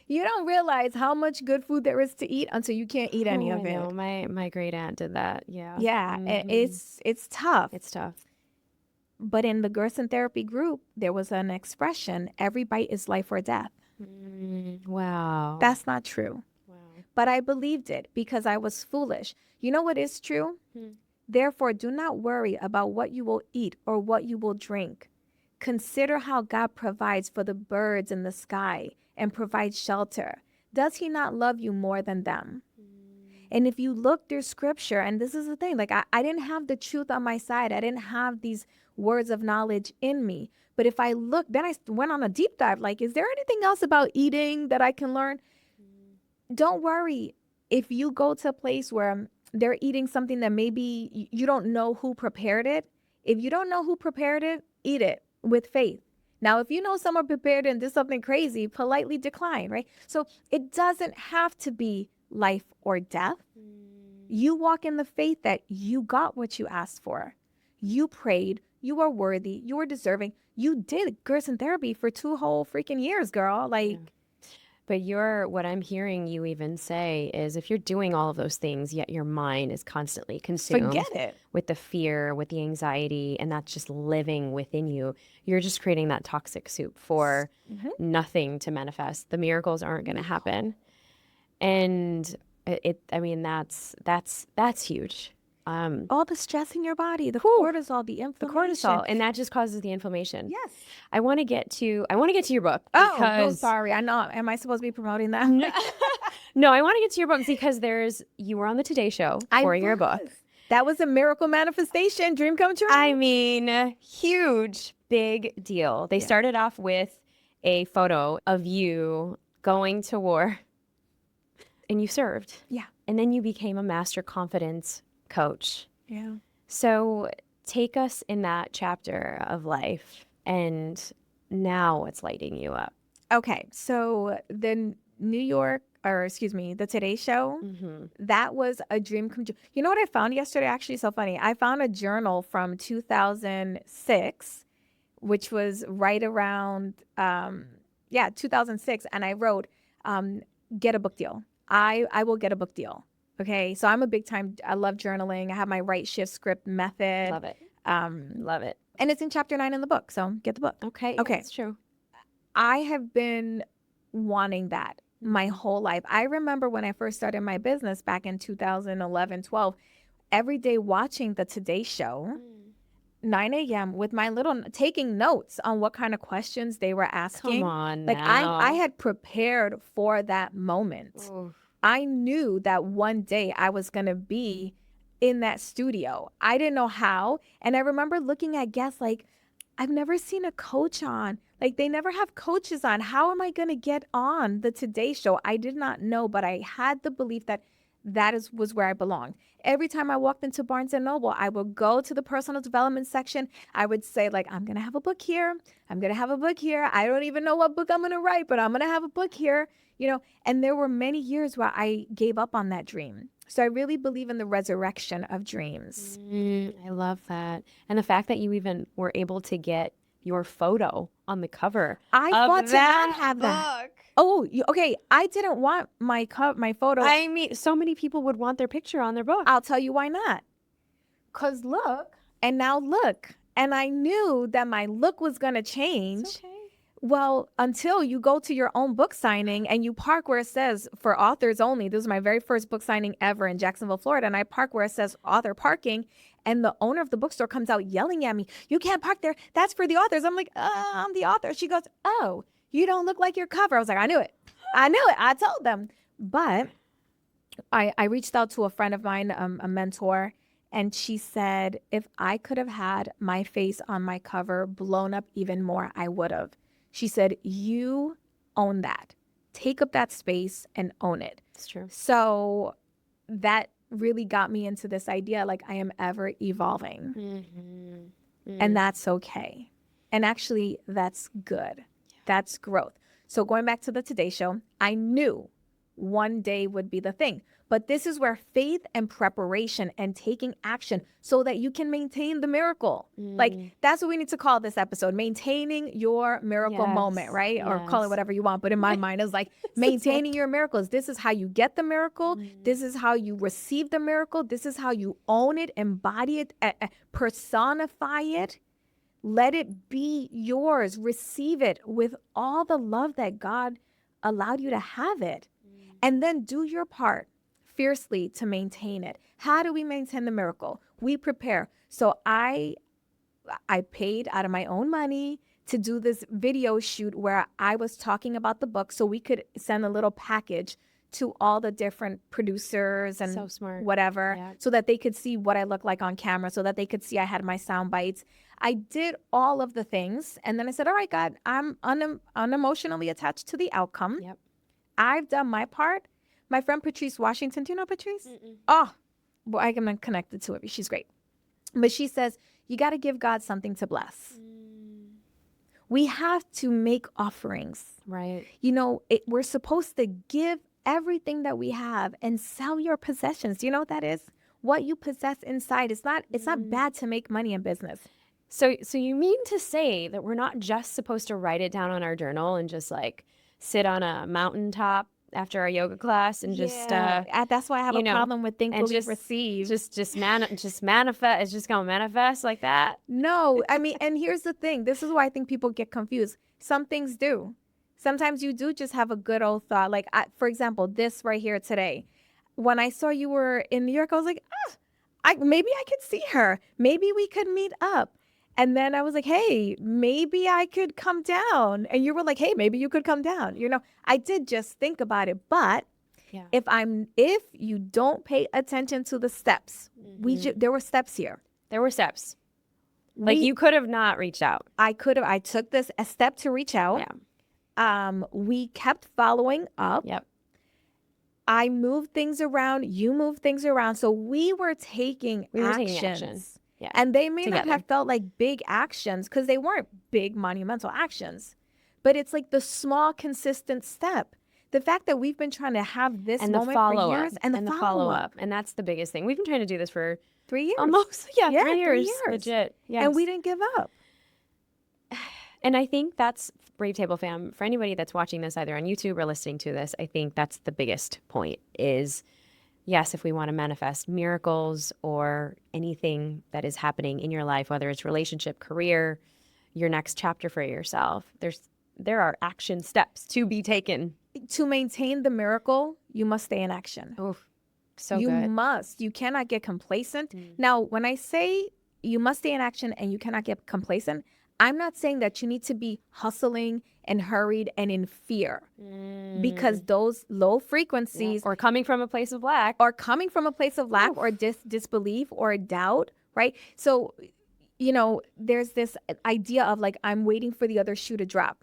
you don't realize how much good food there is to eat until you can't eat any Oh, of I it. know. My great aunt did that. Yeah. Yeah, it's tough. It's tough. But in the Gerson therapy group, there was an expression, every bite is life or death. Wow. That's not true. Wow. But I believed it because I was foolish. You know what is true? Therefore, do not worry about what you will eat or what you will drink. Consider how God provides for the birds in the sky and provides shelter. Does he not love you more than them? And if you look through scripture, and this is the thing, like I didn't have the truth on my side. I didn't have these words of knowledge in me. But if I look, then I went on a deep dive. Like, is there anything else about eating that I can learn? Don't worry if you go to a place where they're eating something that maybe you don't know who prepared it. If you don't know who prepared it, eat it with faith. Now, if you know someone prepared it and did something crazy, politely decline, right? So it doesn't have to be life or death. You walk in the faith that you got what you asked for. You prayed. You are worthy. You are deserving. You did Gerson therapy for 2 whole freaking years, girl. Like, But what I'm hearing you even say is if you're doing all of those things, yet your mind is constantly consumed forget it. with the fear, with the anxiety, and that's just living within you, you're just creating that toxic soup for nothing to manifest. The miracles aren't going to happen. And I mean, that's huge. All the stress in your body, the cortisol, the The inflammation. cortisol, and that just causes the inflammation. Yes. I want to get to your book Oh, no, because sorry. I know. Am I supposed to be promoting that? no, I want to get to your book because you were on the Today Show for your book. That was a miracle manifestation, dream come true. I mean, huge, big deal. They started off with a photo of you going to war and you served. Yeah. And then you became a master confidence coach. Yeah. So take us in that chapter of life and now what's lighting you up. Okay. So the the Today Show, that was a dream come true. You know what I found yesterday? Actually, so funny. I found a journal from 2006, which was right around, 2006. And I wrote, get a book deal. I will get a book deal. Okay. So I'm a big time, I love journaling. I have my right shift script method. Love it. Love it. And it's in chapter 9 in the book. So get the book. Okay. Okay. That's true. I have been wanting that my whole life. I remember when I first started my business back in 2011, 12, every day watching the Today Show, 9 a.m. with my taking notes on what kind of questions they were asking. Come on like now. I had prepared for that moment. Oof. I knew that one day I was going to be in that studio. I didn't know how. And I remember looking at guests like, I've never seen a coach on. Like, they never have coaches on. How am I going to get on the Today Show? I did not know, but I had the belief that was where I belonged. Every time I walked into Barnes & Noble, I would go to the personal development section. I would say, like, I'm going to have a book here. I'm going to have a book here. I don't even know what book I'm going to write, but I'm going to have a book here. You know, and there were many years where I gave up on that dream. So I really believe in the resurrection of dreams. I love that. And the fact that you even were able to get your photo on the cover. I of fought to that not have that. book. Oh, okay. I didn't want my photo. I mean, so many people would want their picture on their book. I'll tell you why not. Because look, and now look. And I knew that my look was going to change. It's okay. Well, until you go to your own book signing and you park where it says for authors only. This was my very first book signing ever in Jacksonville, Florida. And I park where it says author parking. And the owner of the bookstore comes out yelling at me, "You can't park there. That's for the authors." I'm like, I'm the author. She goes, "Oh, you don't look like your cover." I was like, I knew it. I knew it. I told them. But I reached out to a friend of mine, a mentor, and she said, if I could have had my face on my cover blown up even more, I would have. She said, you own that. Take up that space and own it. It's true. So that really got me into this idea, like I am ever evolving. And that's okay. And actually, that's good. That's growth. So going back to the Today Show, I knew one day would be the thing. But this is where faith and preparation and taking action so that you can maintain the miracle. Like, that's what we need to call this episode, maintaining your miracle moment, right? Or call it whatever you want. But in my mind, it's like maintaining your miracles. This is how you get the miracle. This is how you receive the miracle. This is how you own it, embody it, personify it. Let it be yours. Receive it with all the love that God allowed you to have it. And then do your part fiercely to maintain it. How do we maintain the miracle? We prepare. So I paid out of my own money to do this video shoot where I was talking about the book so we could send a little package to all the different producers and So smart. whatever, Yeah. so that they could see what I look like on camera, so that they could see I had my sound bites. I did all of the things. And then I said, all right, God, I'm unemotionally attached to the outcome. Yep. I've done my part. My friend Patrice Washington, do you know Patrice? Oh, well, I'm connected to it. She's great. But she says, you got to give God something to bless. We have to make offerings. Right. You know, we're supposed to give everything that we have and sell your possessions. Do you know what that is? What you possess inside. It's not bad to make money in business. So you mean to say that we're not just supposed to write it down on our journal and just like sit on a mountaintop after our yoga class and that's why I have a problem with think, believe, receive. Just manifest. It's just gonna manifest like that. No, I mean, and here's the thing. This is why I think people get confused. Some things do. Sometimes you do just have a good old thought. Like, for example, this right here today. When I saw you were in New York, I was like, maybe I could see her. Maybe we could meet up. And then I was like, hey, maybe I could come down. And you were like, hey, maybe you could come down. You know, I did just think about it. But if you don't pay attention to the steps, there were steps here. There were steps. Like you could have not reached out. I took a step to reach out. Yeah. We kept following up. Yep. I moved things around. You moved things around. So we were taking actions. Yeah. And they may not have felt like big actions because they weren't big monumental actions, but it's like the small, consistent step. The fact that we've been trying to have this moment for years and the follow-up. And that's the biggest thing. We've been trying to do this for 3 years. Almost, 3 years. 3 years. Legit. Yes. And we didn't give up. And I think that's, Brave Table fam, for anybody that's watching this either on YouTube or listening to this, I think that's the biggest point is, yes, if we want to manifest miracles or anything that is happening in your life, whether it's relationship, career, your next chapter for yourself, there are action steps to be taken. To maintain the miracle, you must stay in action. Oh, so you good. must. You cannot get complacent. Now, when I say you must stay in action and you cannot get complacent, I'm not saying that you need to be hustling and hurried and in fear because those low frequencies or coming from a place of lack or disbelief or doubt, right? So, you know, there's this idea of like, I'm waiting for the other shoe to drop.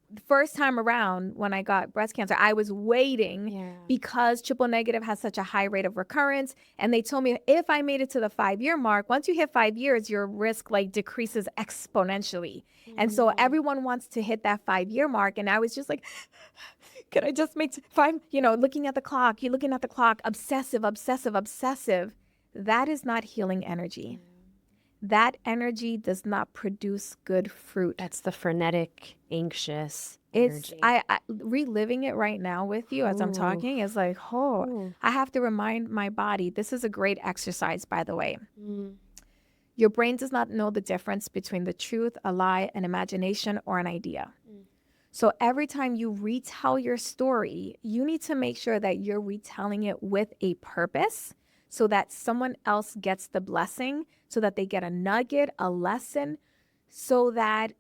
The first time around when I got breast cancer, I was waiting because triple negative has such a high rate of recurrence. And they told me if I made it to the 5-year mark, once you hit 5 years, your risk like decreases exponentially. And so everyone wants to hit that 5-year mark. And I was just like, could I just make 5, looking at the clock, you're looking at the clock, obsessive. That is not healing energy. That energy does not produce good fruit. That's the frenetic, anxious energy. I reliving it right now with you as I'm talking is like, I have to remind my body. This is a great exercise, by the way. Your brain does not know the difference between the truth, a lie, an imagination, or an idea. So every time you retell your story, you need to make sure that you're retelling it with a purpose so that someone else gets the blessing, so that they get a nugget, a lesson, so that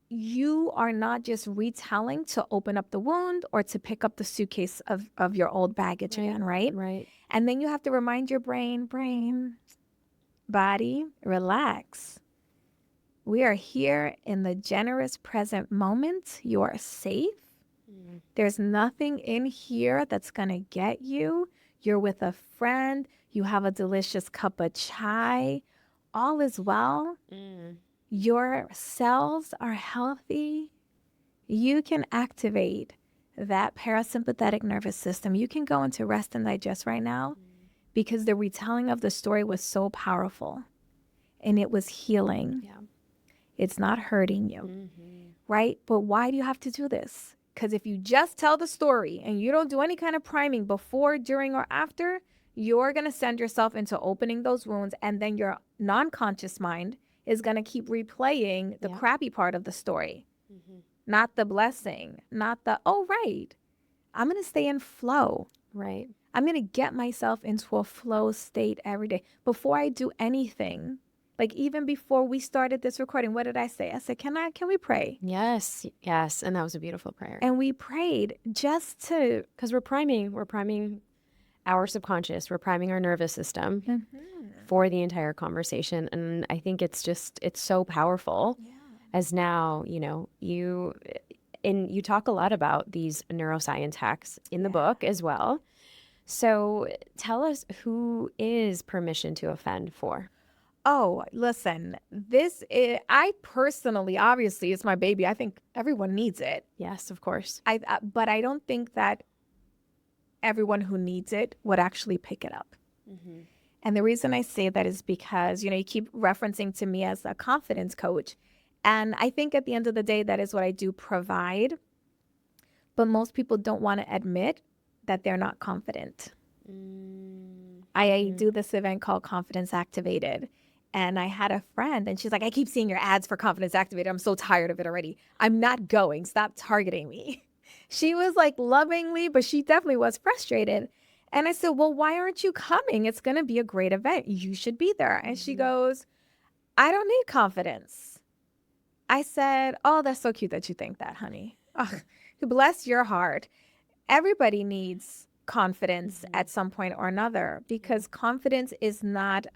you are not just retelling to open up the wound or to pick up the suitcase of your old baggage again, right? Right. And then you have to remind your brain, body, relax. We are here in the generous present moment. You are safe. There's nothing in here that's going to get you. You're with a friend. You have a delicious cup of chai. All is well. Your cells are healthy. You can activate that parasympathetic nervous system. You can go into rest and digest right now because the retelling of the story was so powerful and it was healing. Yeah. It's not hurting you, right? But why do you have to do this? Because if you just tell the story and you don't do any kind of priming before, during, or after, you're going to send yourself into opening those wounds. And then your non-conscious mind is going to keep replaying the crappy part of the story, not the blessing, not the, oh, right, I'm going to stay in flow. Right. I'm going to get myself into a flow state every day. Before I do anything, like even before we started this recording, what did I say? I said, can we pray? Yes. Yes. And that was a beautiful prayer. And we prayed just to, because we're priming our subconscious, we're priming our nervous system for the entire conversation. And I think it's so powerful as now, you talk a lot about these neuroscience hacks in the book as well. So tell us, who is permission to offend for? oh, listen, I personally, obviously, it's my baby. I think everyone needs it. Yes, of course. But I don't think that everyone who needs it would actually pick it up. And the reason I say that is because, you keep referencing to me as a confidence coach. And I think at the end of the day, that is what I do provide. But most people don't want to admit that they're not confident. I do this event called Confidence Activated. And I had a friend and she's like, I keep seeing your ads for Confidence Activated. I'm so tired of it already. I'm not going. Stop targeting me. She was like lovingly, but she definitely was frustrated. And I said, well, why aren't you coming? It's going to be a great event. You should be there. And she goes, I don't need confidence. I said, oh, that's so cute that you think that, honey. Oh, bless your heart. Everybody needs confidence at some point or another, because confidence is not,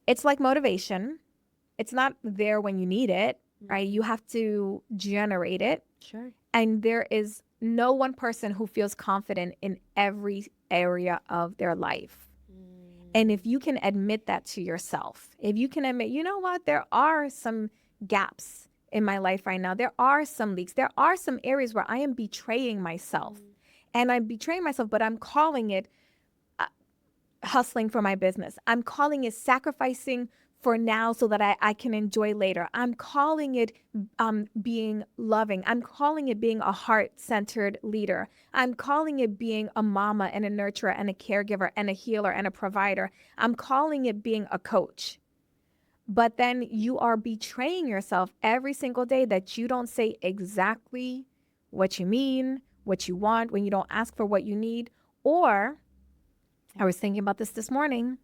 it's like motivation. It's not there when you need it, right? You have to generate it. Sure. And there is no one person who feels confident in every area of their life. And if you can admit that to yourself, if you can admit, you know what, there are some gaps in my life right now. There are some leaks. There are some areas where I am betraying myself. And I'm betraying myself, but I'm calling it hustling for my business. I'm calling it sacrificing for now so that I can enjoy later. I'm calling it being loving. I'm calling it being a heart-centered leader. I'm calling it being a mama and a nurturer and a caregiver and a healer and a provider. I'm calling it being a coach. But then you are betraying yourself every single day that you don't say exactly what you mean, what you want, when you don't ask for what you need. Or, I was thinking about this morning,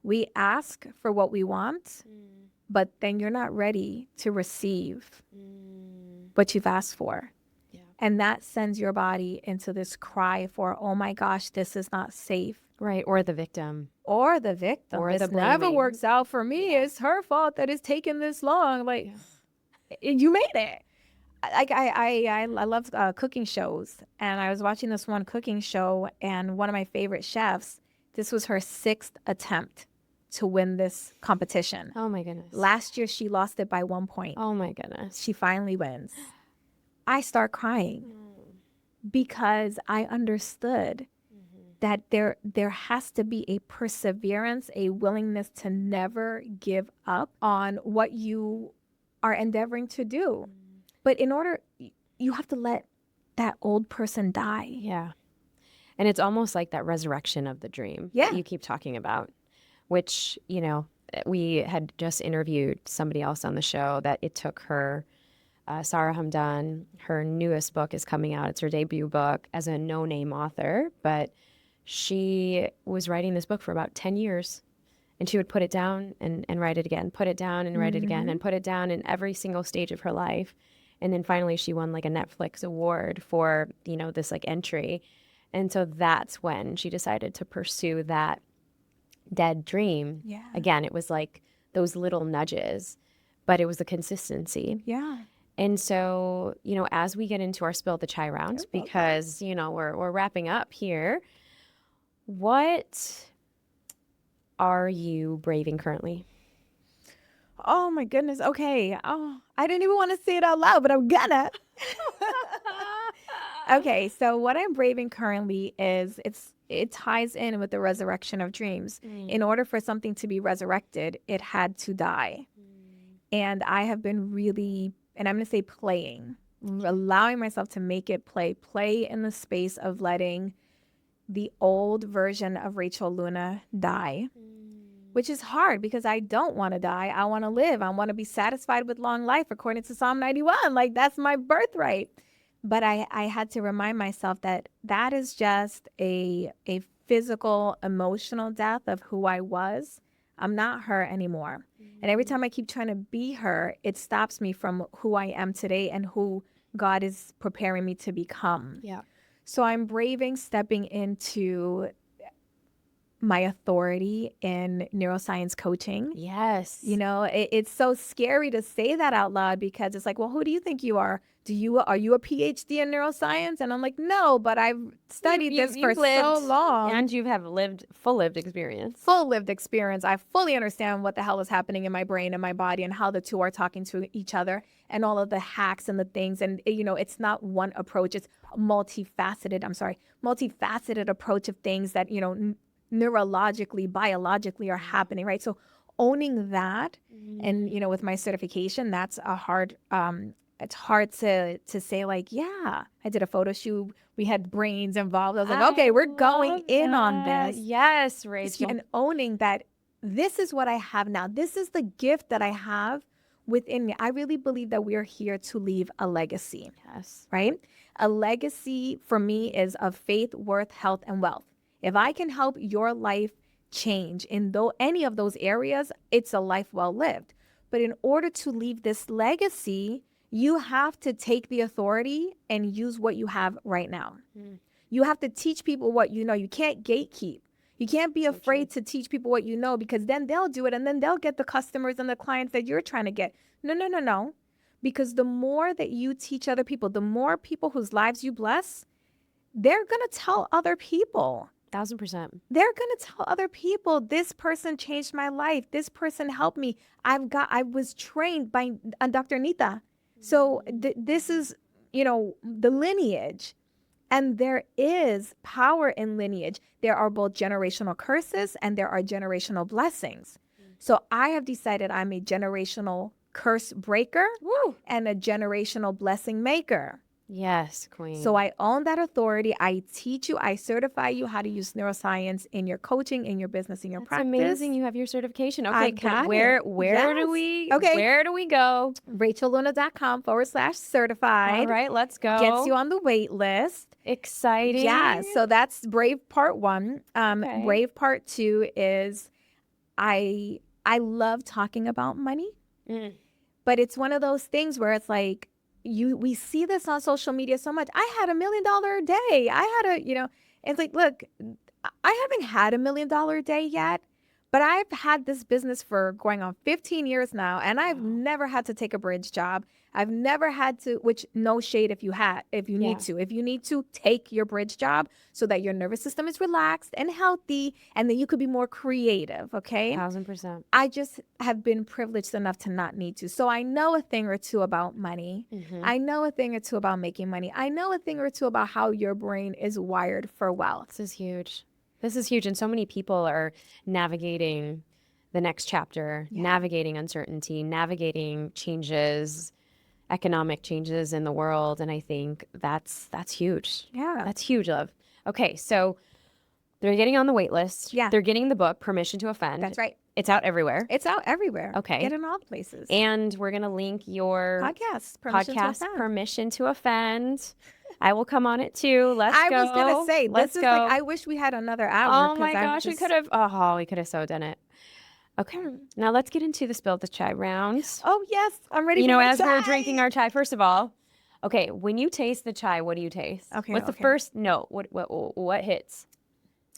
we ask for what we want, but then you're not ready to receive what you've asked for. Yeah. And that sends your body into this cry for, oh my gosh, this is not safe. Right. Or the victim. Or the victim. Or This the never blaming. works out for me. It's her fault that it's taken this long. Like, you made it. I love cooking shows. And I was watching this one cooking show, and one of my favorite chefs, this was her 6th attempt to win this competition. Oh my goodness. Last year, she lost it by 1 point. Oh my goodness. She finally wins. I start crying because I understood that there has to be a perseverance, a willingness to never give up on what you are endeavoring to do. But in order, you have to let that old person die. Yeah. And it's almost like that resurrection of the dream Yeah. that you keep talking about, which, we had just interviewed somebody else on the show that it took her, Sarah Hamdan, her newest book is coming out. It's her debut book as a no-name author, but she was writing this book for about 10 years. And she would put it down and write it again, put it down and write it again, and put it down in every single stage of her life. And then finally she won like a Netflix award for, this like entry. And so that's when she decided to pursue that dead dream. Yeah. Again, it was like those little nudges, but it was the consistency. Yeah. And so, as we get into our spill the chai round, because, we're wrapping up here, what are you braving currently? Oh my goodness. Okay. Oh, I didn't even want to say it out loud, but I'm gonna. Okay, so what I'm braving currently is it ties in with the resurrection of dreams. In order for something to be resurrected, it had to die. And I have been really, and I'm going to say playing, allowing myself to make it play in the space of letting the old version of Rachel Luna die, which is hard because I don't want to die. I want to live. I want to be satisfied with long life according to Psalm 91. Like, that's my birthright. But I had to remind myself that that is just a physical, emotional death of who I was. I'm not her anymore. And every time I keep trying to be her, it stops me from who I am today and who God is preparing me to become. Yeah. So I'm braving stepping into my authority in neuroscience coaching. Yes. It's so scary to say that out loud because it's like, well, who do you think you are? Are you a PhD in neuroscience? And I'm like, no, but I've studied this for so long. And you have full lived experience. Full lived experience. I fully understand what the hell is happening in my brain and my body and how the two are talking to each other and all of the hacks and the things. And, it's not one approach. It's multifaceted approach of things that, neurologically, biologically are happening, right? So owning that and, with my certification, that's a hard, it's hard to say like, yeah, I did a photo shoot. We had brains involved. I was like, okay, we're going in on this. Yes, Rachel. And owning that this is what I have now. This is the gift that I have within me. I really believe that we are here to leave a legacy. Yes. Right? A legacy for me is of faith, worth, health, and wealth. If I can help your life change in any of those areas, it's a life well lived. But in order to leave this legacy, you have to take the authority and use what you have right now. You have to teach people what you know. You can't gatekeep. You can't be afraid to teach people what you know because then they'll do it and then they'll get the customers and the clients that you're trying to get. No. Because the more that you teach other people, the more people whose lives you bless, they're going to tell other people. 1,000%. They're going to tell other people, this person changed my life. This person helped me. I was trained by Dr. Neeta. So this is, the lineage. And there is power in lineage. There are both generational curses and there are generational blessings. So I have decided I'm a generational curse breaker and a generational blessing maker. Yes, queen. So I own that authority. I teach you, I certify you how to use neuroscience in your coaching, in your business, in your practice. That's amazing. You have your certification. Okay, I got where it. do we where do we go? RachelLuna.com/certified. All right, let's go. Gets you on the wait list. Exciting. Yeah, so that's brave part 1. Brave part 2 is I love talking about money. But it's one of those things where it's like we see this on social media so much. I had $1 million day. I had it's like, look, I haven't had $1 million day yet, but I've had this business for going on 15 years now, and I've never had to take a bridge job. I've never had to, which no shade if you need to. If you need to, take your bridge job so that your nervous system is relaxed and healthy, and then you could be more creative, okay? 1,000%. I just have been privileged enough to not need to. So I know a thing or two about money. I know a thing or two about making money. I know a thing or two about how your brain is wired for wealth. This is huge. And so many people are navigating the next chapter, navigating uncertainty, navigating changes, economic changes in the world. And I think that's huge. Yeah. That's huge, love. Okay, so they're getting on the wait list. Yeah. They're getting the book, Permission to Offend. That's right. It's out everywhere. It's out everywhere. Okay. Get in all places. And we're going to link your podcast, Permission to Offend. I will come on it too. Let's go. I was going to say, this is like, I wish we had another hour. Oh my gosh, we could have so done it. Okay, now let's get into the spill the chai round. Oh yes, I'm ready for my as chai. we're drinking our chai, first of all, okay, when you taste the chai, what do you taste? Okay. What's the first note? What hits?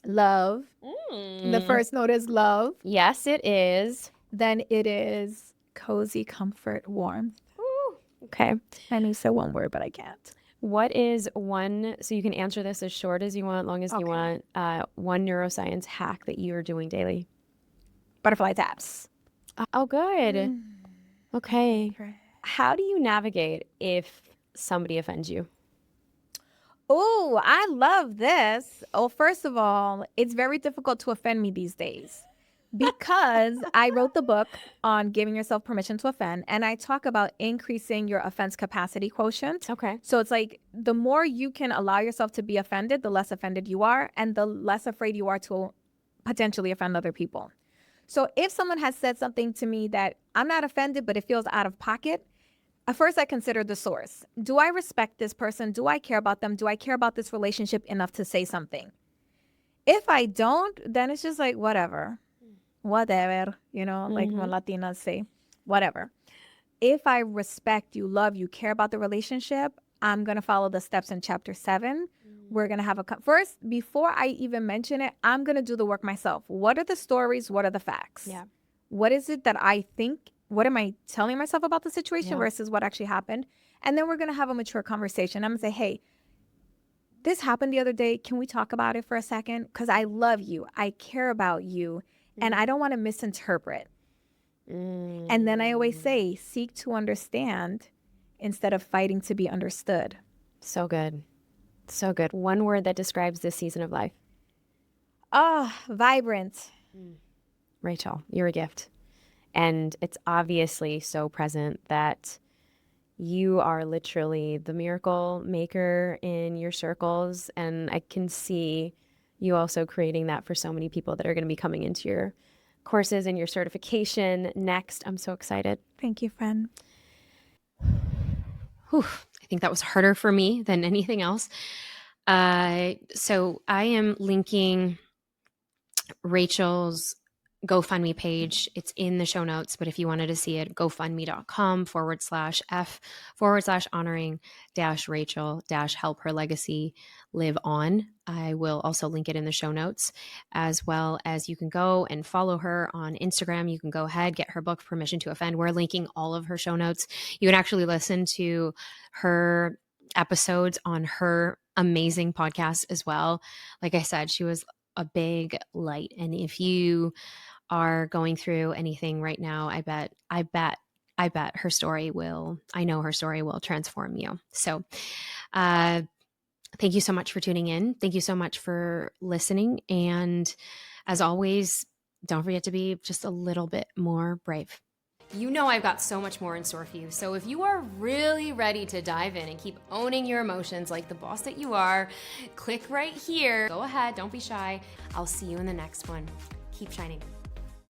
Love. The first note is love. Yes, it is. then it is cozy, comfort, warmth. Ooh, okay. I knew say one word, but I can't. What is one, so you can answer this as short as you want, long as you want, one neuroscience hack that you are doing daily? Butterfly taps. Oh, good. Okay. How do you navigate if somebody offends you? Oh, I love this. Oh, first of all, it's very difficult to offend me these days because I wrote the book on giving yourself permission to offend, and I talk about increasing your offense capacity quotient. Okay. So it's like the more you can allow yourself to be offended, the less offended you are, and the less afraid you are to potentially offend other people. So if someone has said something to me that I'm not offended, but it feels out of pocket, at first I consider the source. Do I respect this person? Do I care about them? Do I care about this relationship enough to say something? If I don't, then it's just like, whatever, like when Latinas say, whatever. If I respect you, love you, care about the relationship, I'm going to follow the steps in chapter 7. We're going to have first, before I even mention it, I'm going to do the work myself. What are the stories? What are the facts? Yeah. What is it that I think? What am I telling myself about the situation versus what actually happened? And then we're going to have a mature conversation. I'm going to say, hey, this happened the other day. Can we talk about it for a second? Because I love you. I care about you. And I don't want to misinterpret. And then I always say, seek to understand instead of fighting to be understood. So good. So good. One word that describes this season of life. Vibrant. Rachel, you're a gift. And it's obviously so present that you are literally the miracle maker in your circles. And I can see you also creating that for so many people that are going to be coming into your courses and your certification next. I'm so excited. Thank you, friend. Whew, I think that was harder for me than anything else. So I am linking Rachel's GoFundMe page. It's in the show notes, but if you wanted to see it, gofundme.com/f/honoring Rachel help her legacy live on. I will also link it in the show notes, as well as you can go and follow her on Instagram. You can go ahead, get her book, Permission to Offend. We're linking all of her show notes. You can actually listen to her episodes on her amazing podcast as well. Like I said, she was a big light. And if you are going through anything right now, I bet her story will, I know her story will transform you. So, thank you so much for tuning in. Thank you so much for listening. And as always, don't forget to be just a little bit more brave. You know I've got so much more in store for you. So if you are really ready to dive in and keep owning your emotions like the boss that you are, click right here. Go ahead, don't be shy. I'll see you in the next one. Keep shining.